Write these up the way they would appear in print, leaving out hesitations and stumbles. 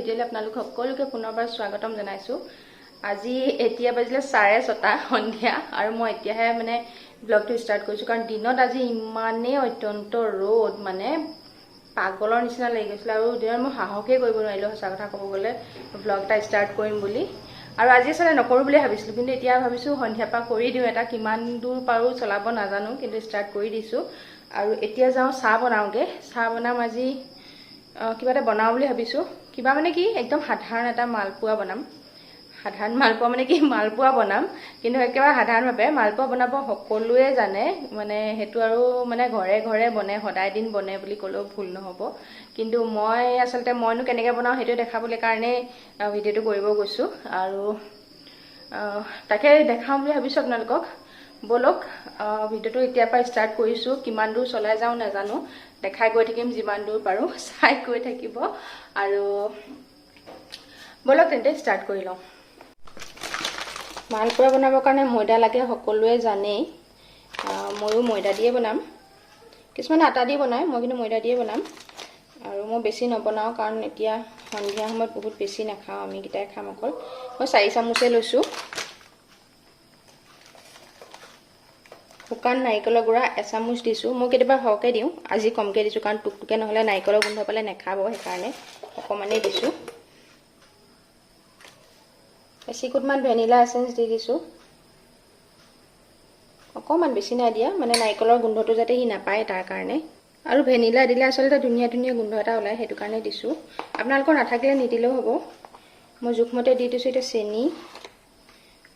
ভিডিঅ'লৈ আপোনালোক সকলোকে পুনৰবাৰ স্বাগতম জনাইছোঁ। আজি এতিয়া বাজিলে 6:30 সন্ধিয়া আৰু মই এতিয়াহে মানে ব্লগটো ষ্টাৰ্ট কৰিছোঁ, কাৰণ দিনত আজি ইমানেই অত্যন্ত ৰ'দ, মানে পাগলৰ নিচিনা লাগি গৈছিল আৰু দিনত মই সাহসেই কৰিব নোৱাৰিলোঁ সঁচা কথা ক'ব গ'লে ব্লগ এটা ষ্টাৰ্ট কৰিম বুলি। আৰু আজি আচলতে নকৰোঁ বুলি ভাবিছিলোঁ, কিন্তু এতিয়া ভাবিছোঁ সন্ধিয়াৰ পৰা কৰি দিওঁ। এটা কিমান দূৰ পাৰোঁ চলাব নাজানো, কিন্তু ষ্টাৰ্ট কৰি দিছোঁ। আৰু এতিয়া যাওঁ চাহ বনাওঁগৈ। চাহ বনাম আজি, কিবা এটা বনাওঁ বুলি ভাবিছোঁ। কিবা মানে কি, একদম সাধাৰণ এটা মালপোৱা বনাম। সাধাৰণ মালপোৱা মানে কি, মালপোৱা বনাম, কিন্তু একেবাৰে সাধাৰণভাৱে। মালপোৱা বনাব সকলোৱে জানে, মানে সেইটো আৰু মানে ঘৰে ঘৰে বনে, সদায় দিন বনে বুলি ক'লেও ভুল নহ'ব। কিন্তু মই আচলতে মইনো কেনেকৈ বনাওঁ সেইটো দেখাবলৈ কাৰণেই ভিডিঅ'টো কৰিব গৈছোঁ। আৰু তাকে দেখাম বুলি ভাবিছোঁ আপোনালোকক। ব'লক ভিডিঅ'টো এতিয়াৰ পৰা ষ্টাৰ্ট কৰিছোঁ। কিমান দূৰ চলাই যাওঁ নাজানো, দেখাই গৈ থাকিম যিমান দূৰ পাৰোঁ, চাই গৈ থাকিব। আৰু ব'লক তেন্তে ষ্টাৰ্ট কৰি লওঁ। মালপোৱা বনাবৰ কাৰণে ময়দা লাগে, সকলোৱে জানেই। ময়ো ময়দা দিয়ে বনাম। কিছুমানে আটা দি বনায়, মই কিন্তু ময়দা দিয়ে বনাম। আৰু মই বেছি নবনাওঁ, কাৰণ এতিয়া সন্ধিয়া সময়ত বহুত বেছি নাখাওঁ, আমি কেইটাই খাম অকল। মই 4 চামুচে লৈছোঁ। শুকান নাৰিকলৰ গুড়া 1 চামুচ দিছোঁ। মই কেতিয়াবা সৰহকৈ দিওঁ, আজি কমকৈ দিছোঁ, কাৰণ টুকটুকে নহ'লে নাৰিকলৰ গোন্ধ পালে নাখাব, সেইকাৰণে অকণমানেই দিছোঁ। এচিকুটমান ভেনিলা এচেঞ্চ দি দিছোঁ, অকণমান, বেছি নাই দিয়া, মানে নাৰিকলৰ গোন্ধটো যাতে সি নাপায় তাৰ কাৰণে। আৰু ভেনিলা দিলে আচলতে ধুনীয়া ধুনীয়া গোন্ধ এটা ওলায়, সেইটো কাৰণে দিছোঁ। আপোনালোকৰ নাথাকিলে নিদিলেও হ'ব। মই জোখমতে দি দিছোঁ। এতিয়া চেনি,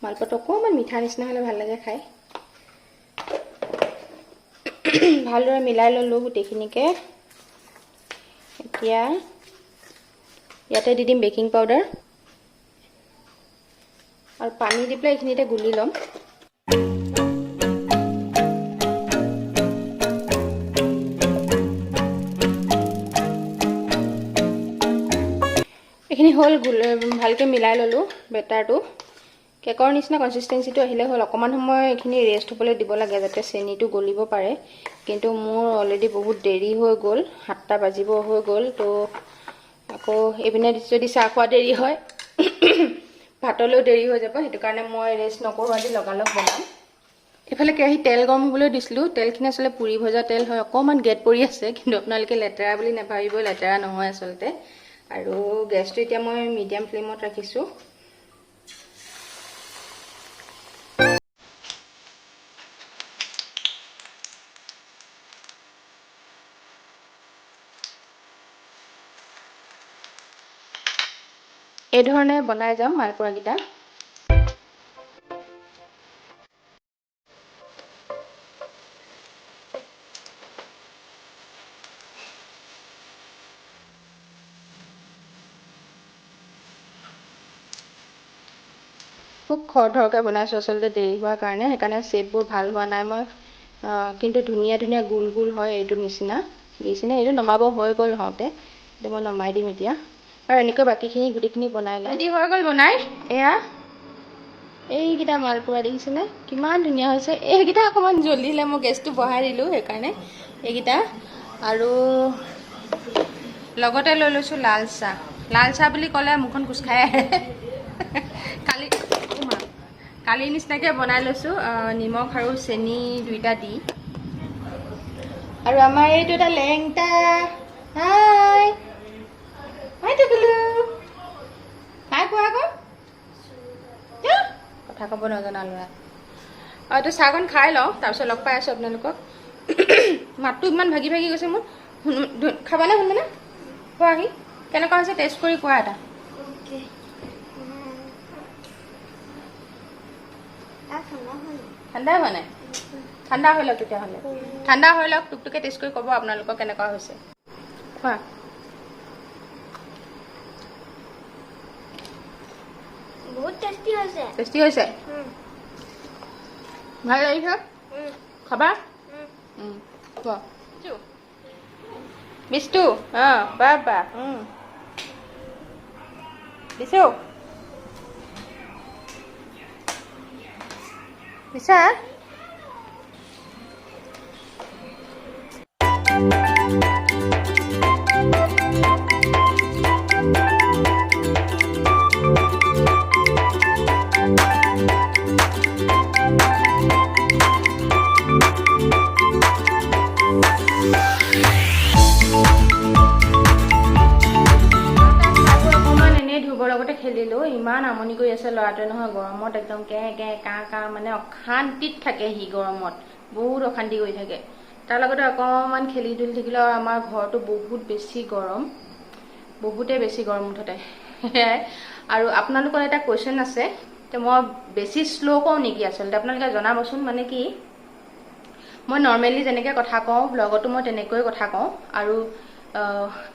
মালপোৱাটো অকণমান মিঠা নিচিনা হ'লে ভাল লাগে খাই। ভালদৰে মিলাই ল'লোঁ গোটেইখিনিকে। এতিয়া ইয়াতে দি দিম বেকিং পাউডাৰ, আৰু পানী দি পেলাই এইখিনিতে গুলি ল'ম। এইখিনি হ'ল, ভালকৈ মিলাই ল'লোঁ বেটাৰটো। কেকৰ নিচিনা কনচিষ্টেঞ্চিটো আহিলে হ'ল। অকণমান সময় এইখিনি ৰেষ্ট হ'বলৈ দিব লাগে, যাতে চেনিটো গলিব পাৰে। কিন্তু মোৰ অলৰেডি বহুত দেৰি হৈ গ'ল, 7টা বাজিব হৈ গ'ল। তো আকৌ এইপিনে যদি চাহ খোৱা দেৰি হয়, ভাতলৈও দেৰি হৈ যাব, সেইটো কাৰণে মই ৰেষ্ট নকৰোঁ, আজি লগালগ বনাম। এইফালে কেৰাহীত তেল গৰম হ'বলৈ দিছিলোঁ। তেলখিনি আচলতে পুৰি ভজা তেল হয়, অকণমান গেট পৰি আছে, কিন্তু আপোনালোকে লেতেৰা বুলি নাভাবিব, লেতেৰা নহয় আচলতে। আৰু গেছটো এতিয়া মই মিডিয়াম ফ্লেমত ৰাখিছোঁ। এই ধৰণে বনাই যাম মালপোৱাকেইটা। খুব খৰধৰকৈ বনাইছোঁ আচলতে, দেৰি হোৱাৰ কাৰণে, সেইকাৰণে শ্বেপবোৰ ভাল হোৱা নাই মই। কিন্তু ধুনীয়া ধুনীয়া গোল গোল হয়, এইটো নিচিনা। এইটো নমাব হৈ গ'ল হওঁতে, এইটো মই নমাই দিম এতিয়া। আৰু এনেকৈ বাকীখিনি গোটেইখিনি বনাই লওঁ। ৰেডি হৈ গ'ল বনাই। এয়া এইকেইটা মালপোৱা দেখিছেনে কিমান ধুনীয়া হৈছে। এইকেইটা অকণমান জ্বলিলে, মই গেছটো বঢ়াই দিলোঁ সেইকাৰণে। এইকেইটা আৰু লগতে লৈ লৈছোঁ লাল চাহ। লাল চাহ বুলি ক'লে মুখখন কোচ খাই আহে। কালিৰ নিচিনাকৈ বনাই লৈছোঁ, নিমখ আৰু চেনি দুইটা দি। আৰু আমাৰ এইটো এটা লেংটা, হাই হাই টুকুলু, হাই কোৱা আকৌ, কথা ক'ব নজনা ল'ৰা। এইটো চাহকণ খাই লওঁ, তাৰপিছত লগ পাই আছোঁ আপোনালোকক। মাতটো ইমান ভাগি ভাগি গৈছে মোৰ। খাবানে শুনবানে? কোৱা আহি কেনেকুৱা হৈছে, টেষ্ট কৰি কোৱা এটা। ঠাণ্ডা হোৱা নাই? ঠাণ্ডা হৈ লওক তেতিয়াহ'লে, ঠাণ্ডা হৈ লওক, টুকটুকে টেষ্ট কৰি ক'ব আপোনালোকৰ কেনেকুৱা হৈছে। কোৱা। বহুত টেষ্টি হৈছে। টেষ্টি হৈছে? ভাল লাগিছে? খাবা? কোৱা বিষ্টু, বাবা দিছোঁ দিছা। আমনি কৰি আছে ল'ৰাটোৱে নহয় গৰমত একদম কে কে কা মানে অশান্তিত থাকে সি গৰমত বহুত অশান্তি কৰি থাকে তাৰ লগতে অকণমান খেলি ধুলি থাকিলে আমাৰ ঘৰটো বহুত বেছি গৰম বহুতে বেছি গৰম উঠতে আৰু আপোনালোকৰ এটা কোৱেশ্চন আছে যে মই বেছি স্লো কওঁ নেকি আচলতে আপোনালোকে জনাবচোন মানে কি মই নৰ্মেলি যেনেকৈ কথা কওঁ ব্লগতো মই তেনেকৈয়ে কথা কওঁ আৰু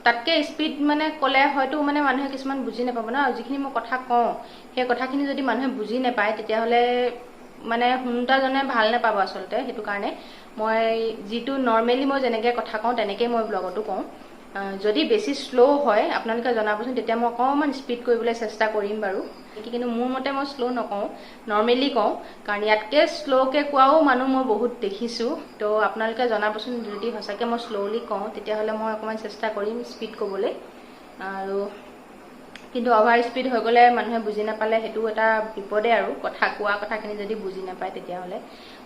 তাতকে স্পীড মানে ক'লে হয়তো মানে মানুহে কিছুমান বুজি নাপাব ন যিখিনি মই কথা কওঁ সেই কথাখিনি যদি মানুহে বুজি নাপায় তেতিয়াহ'লে মানে শুনোতাজনে ভাল নাপাব আচলতে সেইটো কাৰণে মই যিটো নৰ্মেলি মই যেনেকৈ কথা কওঁ তেনেকৈ মই ব্লগতো কওঁ যদি বেছি স্লো হয় আপোনালোকে জনাবচোন তেতিয়া মই অকণমান স্পীড কৰিবলৈ চেষ্টা কৰিম বাৰু কিন্তু মোৰ মতে মই স্লো নকওঁ নৰ্মেলি কওঁ কাৰণ ইয়াতকৈ স্ল'কৈ কোৱাও মানুহ মই বহুত দেখিছোঁ তো আপোনালোকে জনাবচোন যদি সঁচাকৈ মই স্ল'লি কওঁ তেতিয়াহ'লে মই অকণমান চেষ্টা কৰিম স্পীড ক'বলৈ আৰু কিন্তু অভাৰ স্পীড হৈ গ'লে মানুহে বুজি নাপালে সেইটো এটা বিপদে আৰু কথা কোৱা কথাখিনি যদি বুজি নাপায় তেতিয়াহ'লে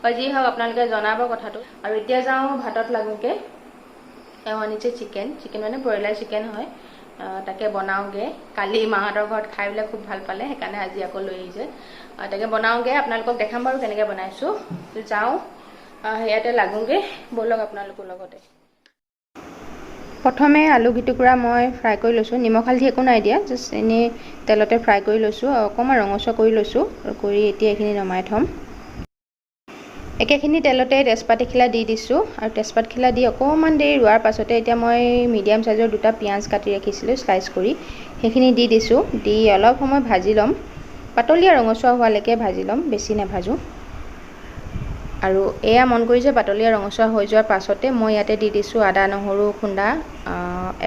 হয় যি হওক আপোনালোকে জনাব কথাটো আৰু এতিয়া যাওঁ ভাতত লাগোঁকৈ এওঁ আনিছে চিকেন মানে ব্ৰইলাৰ চিকেন হয় তাকে বনাওঁগৈ কালি মাহঁতৰ ঘৰত খাই পেলাই খুব ভাল পালে সেইকাৰণে আজি আকৌ লৈ আহিছে তাকে বনাওঁগৈ আপোনালোকক দেখাম বাৰু কেনেকৈ বনাইছোঁ যাওঁ সেয়াতে লাগোঁগৈ ব'লক আপোনালোকৰ লগতে প্ৰথমে আলু গিটুকুৰা মই ফ্ৰাই কৰি লৈছোঁ নিমখ হালধি একো নাই দিয়া জাষ্ট এনেই তেলতে ফ্ৰাই কৰি লৈছোঁ আৰু অকণমান ৰঙচুৱা কৰি লৈছোঁ আৰু কৰি এতিয়া এইখিনি নমাই থ'ম একেখিনি তেলতে তেজপাত এখিলা দি দিছোঁ আৰু তেজপাতখিলা দি অকণমান দেৰি ৰোৱাৰ পাছতে এতিয়া মই মিডিয়াম চাইজৰ দুটা পিঁয়াজ কাটি ৰাখিছিলোঁ স্লাইচ কৰি সেইখিনি দি দিছোঁ দি অলপ সময় ভাজি ল'ম পাতলীয়া ৰঙচুৱা হোৱালৈকে ভাজি ল'ম বেছি নাভাজোঁ আৰু এয়া মন কৰিছে পাতলীয়া ৰঙচুৱা হৈ যোৱাৰ পাছতে মই ইয়াতে দি দিছোঁ আদা নহৰু খুন্দা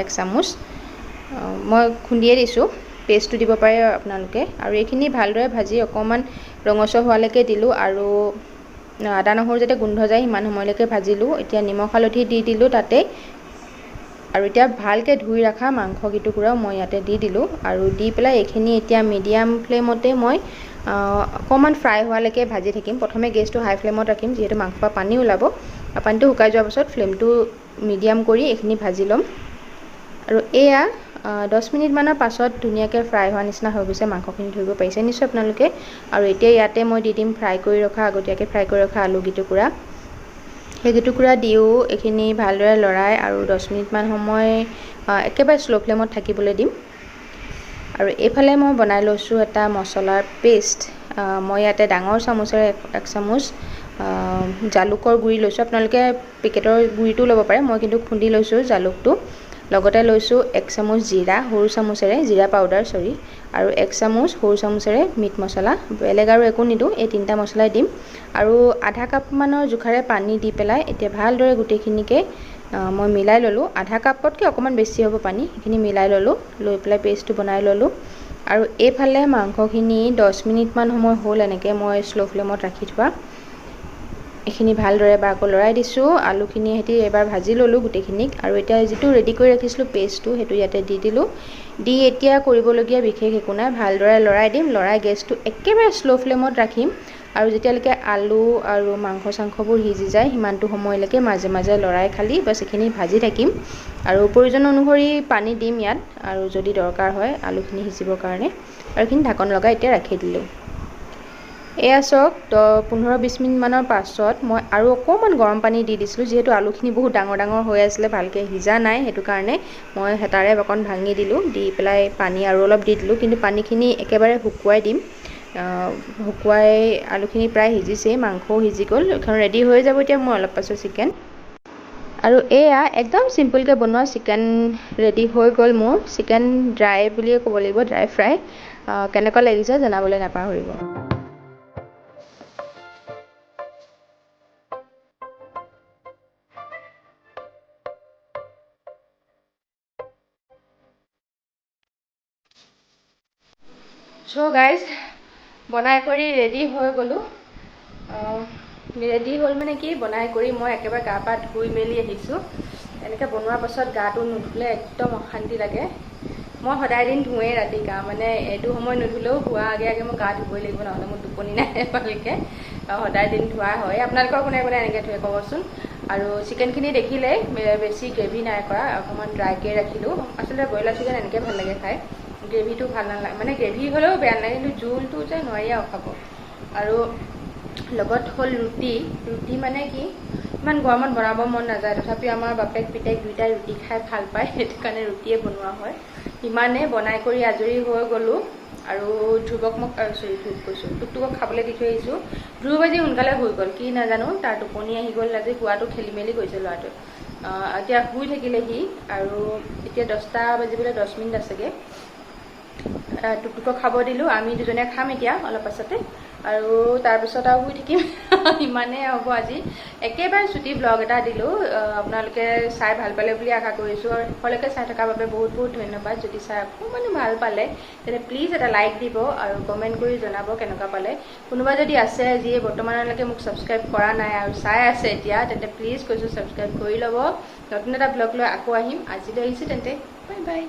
1 চামুচ মই খুন্দিয়ে দিছোঁ পেষ্টটো দিব পাৰে আপোনালোকে আৰু এইখিনি ভালদৰে ভাজি অকণমান ৰঙচুৱা হোৱালৈকে দিলোঁ আৰু আদা নহৰু যাতে গোন্ধ যায় সিমান সময়লৈকে ভাজিলোঁ এতিয়া নিমখ হালধি দি দিলোঁ তাতে আৰু এতিয়া ভালকৈ ধুই ৰখা মাংস গিটুকুৰাও মই ইয়াতে দি দিলোঁ আৰু দি পেলাই এইখিনি এতিয়া মিডিয়াম ফ্লেমতে মই অকণমান ফ্ৰাই হোৱালৈকে ভাজি থাকিম প্ৰথমে গেছটো হাই ফ্লেমত ৰাখিম যিহেতু মাংসৰ পৰা পানী ওলাব আৰু পানীটো শুকাই যোৱাৰ পাছত ফ্লেমটো মিডিয়াম কৰি এইখিনি ভাজি ল'ম আৰু এয়া 10 মিনিটমানৰ পাছত ধুনীয়াকৈ ফ্ৰাই হোৱা নিচিনা হৈ গৈছে মাংসখিনি ধৰিব পাৰিছে নিশ্চয় আপোনালোকে আৰু এতিয়া ইয়াতে মই দি দিম ফ্ৰাই কৰি ৰখা আগতীয়াকৈ ফ্ৰাই কৰি ৰখা আলু গিটুকুৰা সেই গিটুকুৰা দিও এইখিনি ভালদৰে লৰাই আৰু 10 মিনিটমান সময় একেবাৰে স্ল' ফ্লেমত থাকিবলৈ দিম আৰু এইফালে মই বনাই লৈছোঁ এটা মছলাৰ পেষ্ট মই ইয়াতে ডাঙৰ চামুচেৰে 1 চামুচ জালুকৰ গুড়ি লৈছোঁ আপোনালোকে পেকেটৰ গুড়িটো ল'ব পাৰে মই কিন্তু খুন্দি লৈছোঁ জালুকটো লগতে লৈছোঁ 1 চামুচ জিৰা সৰু চামুচেৰে জিৰা পাউডাৰ আৰু 1 চামুচ সৰু চামুচেৰে মিট মছলা বেলেগ আৰু একো নিদিওঁ এই তিনিটা মছলাই দিম আৰু আধা কাপমানৰ জোখাৰে পানী দি পেলাই এতিয়া ভালদৰে গোটেইখিনিকে মই মিলাই ল'লোঁ আধা কাপতকৈ অকণমান বেছি হ'ব পানী সেইখিনি মিলাই ল'লোঁ লৈ পেলাই পেষ্টটো বনাই ল'লোঁ আৰু এইফালে মাংসখিনি 10 মিনিটমান সময় হ'ল এনেকৈ মই স্ল' ফ্লেমত ৰাখি থোৱা এইখিনি ভালদৰে এবাৰ আকৌ লৰাই দিছোঁ আলুখিনি হেতি এবাৰ ভাজি ল'লোঁ গোটেইখিনিক আৰু এতিয়া যিটো ৰেডি কৰি ৰাখিছিলোঁ পেষ্টটো সেইটো ইয়াতে দি দিলোঁ দি এতিয়া কৰিবলগীয়া বিশেষ একো নাই ভালদৰে লৰাই দিম লৰাই গেছটো একেবাৰে স্ল' ফ্লেমত ৰাখিম আৰু যেতিয়ালৈকে আলু আৰু মাংস চাংসবোৰ সিজি যায় সিমানটো সময়লৈকে মাজে মাজে লৰাই খালি বাছ এইখিনি ভাজি থাকিম আৰু প্ৰয়োজন অনুসৰি পানী দিম ইয়াত আৰু যদি দৰকাৰ হয় আলুখিনি সিজিবৰ কাৰণে আৰু এইখিনি ঢাকন লগাই এতিয়া ৰাখি দিলোঁ এয়া চাওক 15-20 মিনিটমানৰ পাছত মই আৰু অকণমান গৰম পানী দি দিছিলোঁ যিহেতু আলুখিনি বহুত ডাঙৰ ডাঙৰ হৈ আছিলে ভালকৈ সিজা নাই সেইটো কাৰণে মই হেতাৰে অকণ ভাঙি দিলোঁ দি পেলাই পানী আৰু অলপ দি দিলোঁ কিন্তু পানীখিনি একেবাৰে শুকুৱাই দিম শুকুৱাই আলুখিনি প্ৰায় সিজিছেই মাংসও সিজি গ'ল এখন ৰেডি হৈ যাব এতিয়া মোৰ অলপ পাছত চিকেন আৰু এয়া একদম চিম্পলকৈ বনোৱা চিকেন ৰেডি হৈ গ'ল মোৰ চিকেন ড্ৰাই বুলিয়ে ক'ব লাগিব ড্ৰাই ফ্ৰাই কেনেকুৱা লাগিছে জনাবলৈ নাপাহৰিব চ' গাইজ বনাই কৰি ৰেডি হৈ গ'লোঁ ৰেডি হ'ল মানে কি বনাই কৰি মই একেবাৰে গা পা ধুই মেলি আহিছোঁ এনেকৈ বনোৱাৰ পাছত গাটো নুধুলে একদম অশান্তি লাগে মই সদায় দিন ধুৱেই ৰাতি গা মানে এইটো সময় নুধুলেও ধোৱা আগে আগে মই গা ধুবই লাগিব নহ'লে মোৰ টোপনি নাহে ভালকৈ সদায় দিন ধোৱা হয় আপোনালোকৰ কোনে কোনে এনেকৈ ধুৱে ক'বচোন আৰু চিকেনখিনি দেখিলে বেছি গ্ৰেভি নাই কৰা অকণমান ড্ৰাইকৈ ৰাখিলোঁ আচলতে ব্ৰইলাৰ চিকেন এনেকৈ ভাল লাগে খাই গ্ৰেভিটো ভাল নালাগে, মানে গ্ৰেভি হ'লেও বেয়া নালাগে, কিন্তু জোলটো যে নোৱাৰি আৰু খাব। আৰু লগত হ'ল ৰুটি মানে কি ইমান গৰমত বনাব মন নাযায়, তথাপিও আমাৰ বাপেক পিতেক দুইটাই ৰুটি খাই ভাল পায়, সেইটো কাৰণে ৰুটিয়ে বনোৱা হয়। ইমানে বনাই কৰি আজৰি হৈ গ'লোঁ। আৰু ধ্ৰুৱক মোক ধ্ৰুৱ কৈছোঁ, টুকটুকক খাবলৈ দি থৈ আহিছোঁ। ধ্ৰুৱ আজি সোনকালে শুই গ'ল, কি নাজানো, তাৰ টোপনি আহি গ'ল, আজি শুৱাটো খেলি মেলি কৰিছে ল'ৰাটোৱে। এতিয়া শুই থাকিলে সি, আৰু এতিয়া 10টা বাজিবলৈ 10 মিনিট আছেগৈ। টুকটুকক খাব দিলোঁ, আমি দুজনে খাম এতিয়া অলপ পাছতে, আৰু তাৰপিছত আৰু শুই থাকিম। ইমানেই হ'ব আজি, একেবাৰে ছুটি ব্লগ এটা দিলোঁ। আপোনালোকে চাই ভাল পালে বুলি আশা কৰিছোঁ, আৰু শেষলৈকে চাই থকাৰ বাবে বহুত বহুত ধন্যবাদ। যদি চাই অকণমানো ভাল পালে তেন্তে প্লিজ এটা লাইক দিব আৰু কমেণ্ট কৰি জনাব কেনেকুৱা পালে। কোনোবা যদি আছে যিয়ে বৰ্তমানলৈকে মোক ছাবস্ক্ৰাইব কৰা নাই আৰু চাই আছে এতিয়া, তেন্তে প্লিজ কৈছোঁ ছাবস্ক্ৰাইব কৰি ল'ব। নতুন এটা ব্লগ লৈ আকৌ আহিম। আজিলৈ আহিছোঁ তেন্তে, বাই বাই।